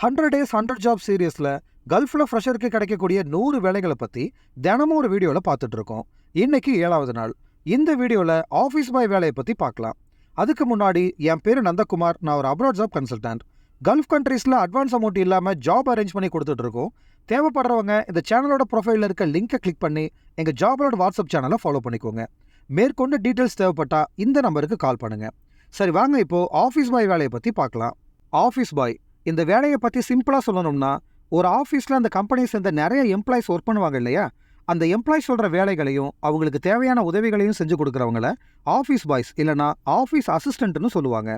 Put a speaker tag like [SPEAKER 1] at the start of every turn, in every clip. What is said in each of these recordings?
[SPEAKER 1] 100 Days 100 Jobs சீரியஸில் கல்ஃபில் ஃப்ரெஷருக்கு கிடைக்கக்கூடிய 100 வேலைகளை பற்றி தினமும் ஒரு வீடியோவில் பார்த்துட்டு இருக்கோம். இன்னைக்கு 7வது நாள். இந்த வீடியோவில் ஆஃபீஸ் பாய் வேலையை பற்றி பார்க்கலாம். அதுக்கு முன்னாடி என் பேர் நந்தகுமார். நான் ஒரு அப்ராட் ஜாப் கன்சல்டன்ட். கல்ஃப் கண்ட்ரீஸில் அட்வான்ஸ் அமௌண்ட் இல்லாமல் ஜாப் அரேஞ்ச் பண்ணி கொடுத்துட்டு இருக்கோம். தேவைப்படுறவங்க இந்த சேனலோட ப்ரொஃபைலில் இருக்க லிங்கை கிளிக் பண்ணி எங்கள் ஜாபோட வாட்ஸ்அப் சேனலை ஃபாலோ பண்ணிக்கோங்க. மேற்கொண்டு டீட்டெயில்ஸ் தேவைப்பட்டா இந்த நம்பருக்கு கால் பண்ணுங்கள். சரி, வாங்க இப்போது ஆஃபீஸ் பாய் வேலையை பற்றி பார்க்கலாம். ஆஃபீஸ் பாய் இந்த வேலையை பற்றி சிம்பிளாக சொல்லணும்னா, ஒரு ஆஃபீஸில் அந்த கம்பெனியை சேர்ந்த நிறைய எம்ப்ளாயிஸ் ஒர்க் பண்ணுவாங்க இல்லையா, அந்த எம்ப்ளாயிஸ் சொல்கிற வேலைகளையும் அவங்களுக்கு தேவையான உதவிகளையும் செஞ்சு கொடுக்குறவங்கள ஆஃபீஸ் பாய்ஸ் இல்லைனா ஆஃபீஸ் அசிஸ்டண்ட்னு சொல்லுவாங்க.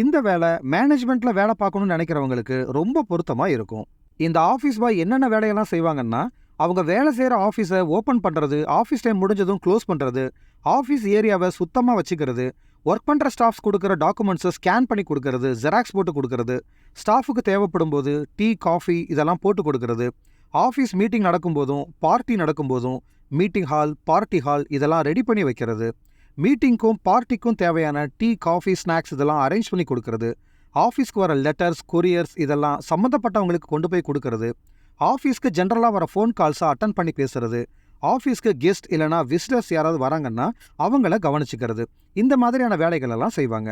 [SPEAKER 1] இந்த வேலை மேனேஜ்மெண்ட்டில் வேலை பார்க்கணும்னு நினைக்கிறவங்களுக்கு ரொம்ப பொருத்தமாக இருக்கும். இந்த ஆஃபீஸ் பாய் என்னென்ன வேலையெல்லாம் செய்வாங்கன்னா, அவங்க வேலை செய்கிற ஆஃபீஸை ஓப்பன் பண்ணுறது, ஆஃபீஸ் டைம் முடிஞ்சதும் க்ளோஸ் பண்ணுறது, ஆஃபீஸ் ஏரியாவை சுத்தமாக வச்சுக்கிறது, ஒர்க் பண்ணுற ஸ்டாஃப்ஸ் கொடுக்குற டாக்குமெண்ட்ஸை ஸ்கேன் பண்ணி கொடுக்கறது, ஜெராக்ஸ் போட்டு கொடுக்கறது, ஸ்டாஃபுக்கு தேவைப்படும் போது டீ காஃபி இதெல்லாம் போட்டு கொடுக்கறது, ஆஃபீஸ் மீட்டிங் நடக்கும்போதும் பார்ட்டி நடக்கும்போதும் மீட்டிங் ஹால் பார்ட்டி ஹால் இதெல்லாம் ரெடி பண்ணி வைக்கிறது, மீட்டிங்க்கும் பார்ட்டிக்கும் தேவையான டீ காஃபி ஸ்நாக்ஸ் இதெல்லாம் அரேஞ்ச் பண்ணி கொடுக்கறது, ஆஃபீஸ்க்கு வர லெட்டர்ஸ் கொரியர்ஸ் இதெல்லாம் சம்மந்தப்பட்டவங்களுக்கு கொண்டு போய் கொடுக்கறது, ஆஃபீஸ்க்கு ஜென்ரலாக வர ஃபோன் கால்ஸை அட்டன் பண்ணி பேசுறது, ஆஃபீஸ்க்கு கெஸ்ட் இல்லைனா விசிட்டர்ஸ் யாராவது வராங்கன்னா அவங்கள கவனிச்சுக்கிறது, இந்த மாதிரியான வேலைகள் எல்லாம் செய்வாங்க.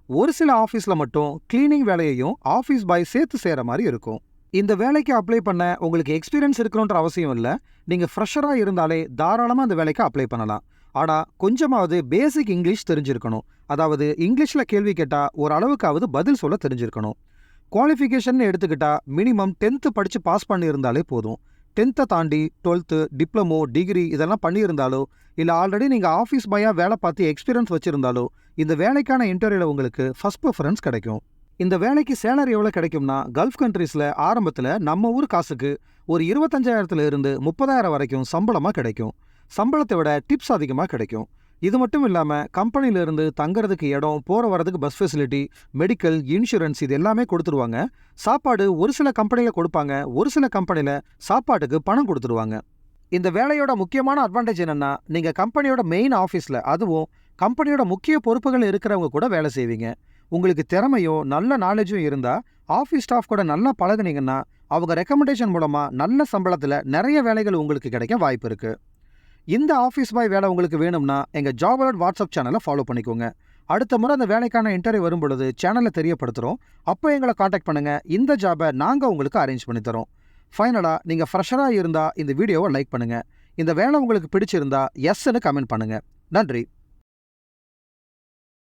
[SPEAKER 1] ஒரு சில ஆஃபீஸில் மட்டும் கிளீனிங் வேலையையும் ஆஃபீஸ் பாய் சேர்த்து செய்கிற மாதிரி இருக்கும். இந்த வேலைக்கு அப்ளை பண்ண உங்களுக்கு எக்ஸ்பீரியன்ஸ் இருக்கணுன்ற அவசியம் இல்லை. நீங்கள் ஃப்ரெஷராக இருந்தாலே தாராளமாக அந்த வேலைக்கு அப்ளை பண்ணலாம். ஆனால் கொஞ்சமாவது பேசிக் இங்கிலீஷ் தெரிஞ்சிருக்கணும். அதாவது இங்கிலீஷில் கேள்வி கேட்டால் ஒரு அளவுக்காவது பதில் சொல்ல தெரிஞ்சிருக்கணும். குவாலிஃபிகேஷன் எடுத்துக்கிட்டால் மினிமம் 10th படித்து பாஸ் பண்ணியிருந்தாலே போதும். 10th தாண்டி 12th டிப்ளமோ டிகிரி இதெல்லாம் பண்ணியிருந்தாலோ இல்லை ஆல்ரெடி நீங்கள் ஆஃபீஸ் பாயாக வேலை பார்த்து எக்ஸ்பீரியன்ஸ் வச்சுருந்தாலோ இந்த வேலைக்கான இன்டர்வியூவில் உங்களுக்கு ஃபர்ஸ்ட் ப்ரிஃபரன்ஸ் கிடைக்கும். இந்த வேலைக்கு சேலரி எவ்வளோ கிடைக்கும்னா, கல்ஃப் கண்ட்ரீஸில் ஆரம்பத்தில் நம்ம ஊர் காசுக்கு ஒரு 25,000 இருந்து 30,000 வரைக்கும் சம்பளமாக கிடைக்கும். சம்பளத்தை விட டிப்ஸ் அதிகமாக கிடைக்கும். இது மட்டும் இல்லாமல் கம்பெனியிலேருந்து தங்குறதுக்கு இடம், போகிற வரதுக்கு பஸ் ஃபெசிலிட்டி, மெடிக்கல், இன்சூரன்ஸ் இது எல்லாமே கொடுத்துருவாங்க. சாப்பாடு ஒரு சில கம்பெனியில் கொடுப்பாங்க, ஒரு சில கம்பெனியில் சாப்பாட்டுக்கு பணம் கொடுத்துருவாங்க. இந்த வேலையோட முக்கியமான அட்வான்டேஜ் என்னென்னா, நீங்கள் கம்பெனியோட மெயின் ஆஃபீஸில், அதுவும் கம்பெனியோட முக்கிய பொறுப்புகள் இருக்கிறவங்க கூட வேலை செய்வீங்க. உங்களுக்கு திறமையும் நல்ல நாலேஜும் இருந்தால் ஆஃபீஸ் ஸ்டாஃப் கூட நல்லா பழகுனீங்கன்னா அவங்க ரெக்கமெண்டேஷன் மூலமாக நல்ல சம்பளத்தில் நிறைய வேலைகள் உங்களுக்கு கிடைக்க வாய்ப்பு இருக்குது. இந்த ஆஃபீஸ் பாய் வேலை உங்களுக்கு வேணும்னா எங்கள் ஜாப் அலர்ட் வாட்ஸ்அப் சேனலை ஃபாலோ பண்ணிக்கோங்க. அடுத்த முறை அந்த வேலைக்கான இன்டர்வியூ வரும் பொழுது சேனலை தெரியப்படுத்துகிறோம். அப்போ எங்களை காண்டாக்ட் பண்ணுங்கள். இந்த ஜாபை நாங்கள் உங்களுக்கு அரேஞ்ச் பண்ணி தரோம். ஃபைனலாக நீங்கள் ஃப்ரெஷராக இருந்தால் இந்த வீடியோவை லைக் பண்ணுங்கள். இந்த வேலை உங்களுக்கு பிடிச்சிருந்தா எஸ்ன்னு கமெண்ட் பண்ணுங்கள். நன்றி.